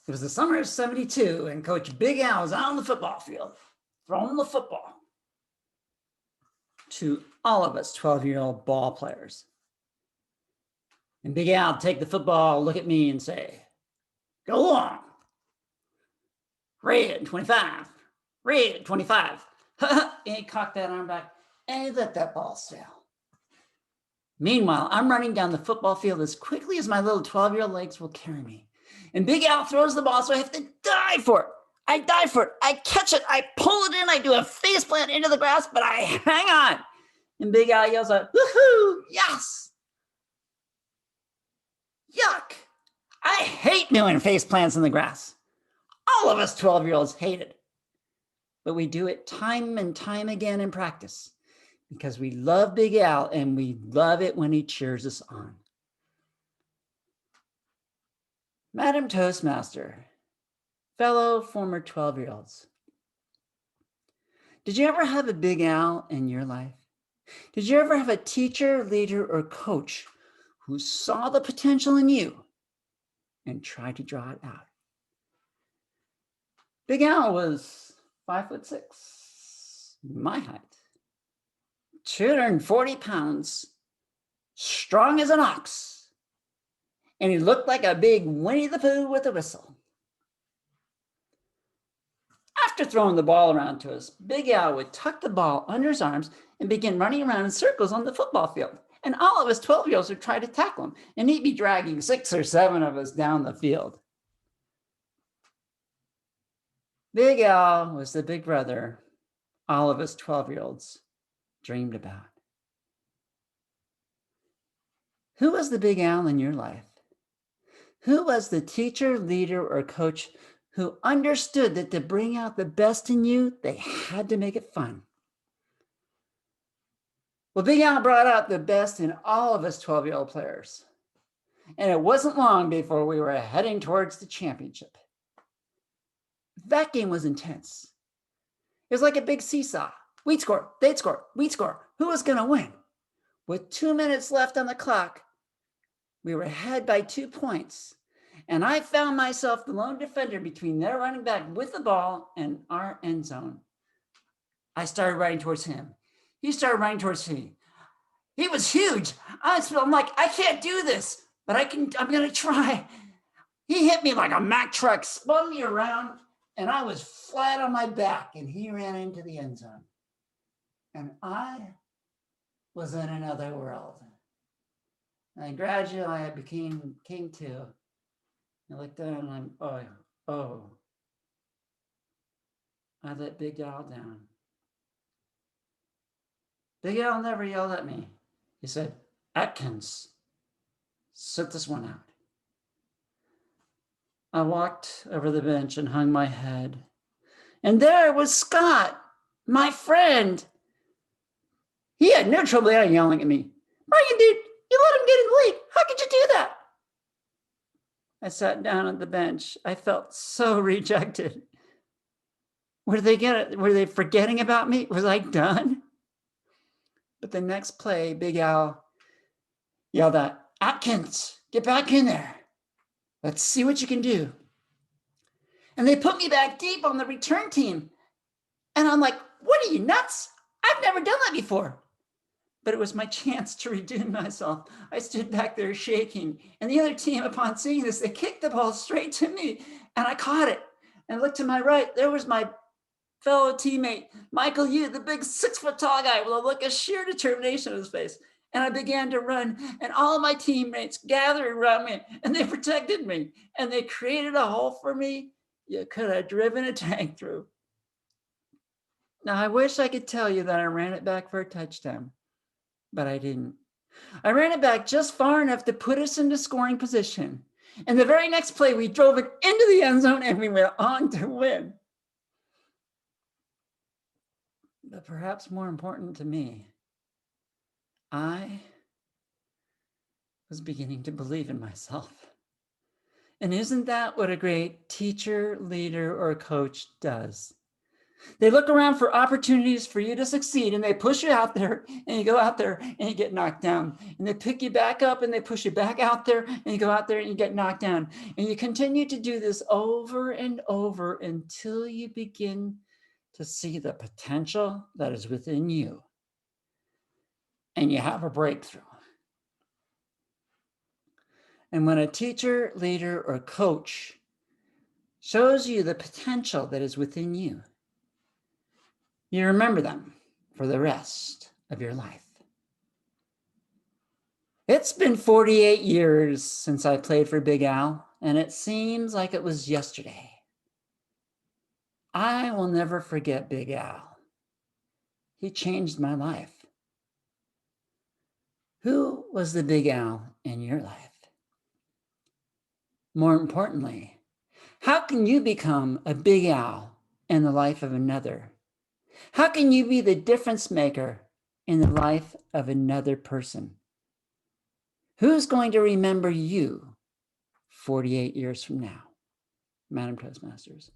It was the summer of '72, and Coach Big Al was out on the football field, throwing the football to all of us 12-year-old ball players. And Big Al would take the football, look at me, and say, "Go long. Red 25. Red 25." And he cocked that arm back, and he let that ball sail. Meanwhile, I'm running down the football field as quickly as my little 12-year-old legs will carry me. And Big Al throws the ball, so I have to dive for it. I dive for it. I catch it. I pull it in. I do a face plant into the grass, but I hang on. And Big Al yells out, "Woohoo! Yes!" Yuck! I hate doing face plants in the grass. All of us 12-year-olds hate it. But we do it time and time again in practice because we love Big Al and we love it when he cheers us on. Madam Toastmaster, fellow former 12-year-olds, did you ever have a Big Al in your life? Did you ever have a teacher, leader, or coach who saw the potential in you and tried to draw it out? Big Al was 5'6", my height, 240 pounds, strong as an ox, and he looked like a big Winnie the Pooh with a whistle. After throwing the ball around to us, Big Al would tuck the ball under his arms and begin running around in circles on the football field. And all of us 12-year-olds would try to tackle him, and he'd be dragging 6 or 7 of us down the field. Big Al was the big brother all of us 12-year-olds dreamed about. Who was the Big Al in your life? Who was the teacher, leader, or coach who understood that to bring out the best in you, they had to make it fun? Well, Big Al brought out the best in all of us 12-year-old players. And it wasn't long before we were heading towards the championship. That game was intense. It was like a big seesaw. We'd score, they'd score, we'd score. Who was going to win? With 2 minutes left on the clock, we were ahead by 2 points. And I found myself the lone defender between their running back with the ball and our end zone. I started running towards him. He started running towards me. He was huge. I'm like, I can't do this, but I'm going to try. He hit me like a Mack truck, spun me around, and I was flat on my back, and he ran into the end zone. And I was in another world. And gradually I became king too. I looked down and I let Big Al down. Big Al never yelled at me. He said, "Atkins, sit this one out." I walked over the bench and hung my head. And there was Scott, my friend. He had no trouble yelling at me. "Brian, dude, you let him get in the lead. How could you do that?" I sat down on the bench. I felt so rejected. Were they forgetting about me? Was I done? But the next play, Big Al yelled out, "Atkins, get back in there. Let's see what you can do." And they put me back deep on the return team. And I'm like, "What are you, nuts? I've never done that before." But it was my chance to redeem myself. I stood back there shaking. And the other team, upon seeing this, they kicked the ball straight to me. And I caught it. And looked to my right. There was my fellow teammate, Michael Yu, the big 6-foot tall guy with a look of sheer determination on his face. And I began to run. And all of my teammates gathered around me. And they protected me. And they created a hole for me you could have driven a tank through. Now, I wish I could tell you that I ran it back for a touchdown. But I didn't. I ran it back just far enough to put us into scoring position. And the very next play, we drove it into the end zone and we went on to win. But perhaps more important to me, I was beginning to believe in myself. And isn't that what a great teacher, leader, or coach does? They look around for opportunities for you to succeed, and they push you out there, and you go out there and you get knocked down. And they pick you back up and they push you back out there, and you go out there and you get knocked down. And you continue to do this over and over until you begin to see the potential that is within you. And you have a breakthrough. And when a teacher, leader, or coach shows you the potential that is within you, you remember them for the rest of your life. It's been 48 years since I played for Big Al, and it seems like it was yesterday. I will never forget Big Al. He changed my life. Who was the Big Al in your life? More importantly, how can you become a Big Al in the life of another? How can you be the difference maker in the life of another person? Who's going to remember you 48 years from now? Madam Toastmasters.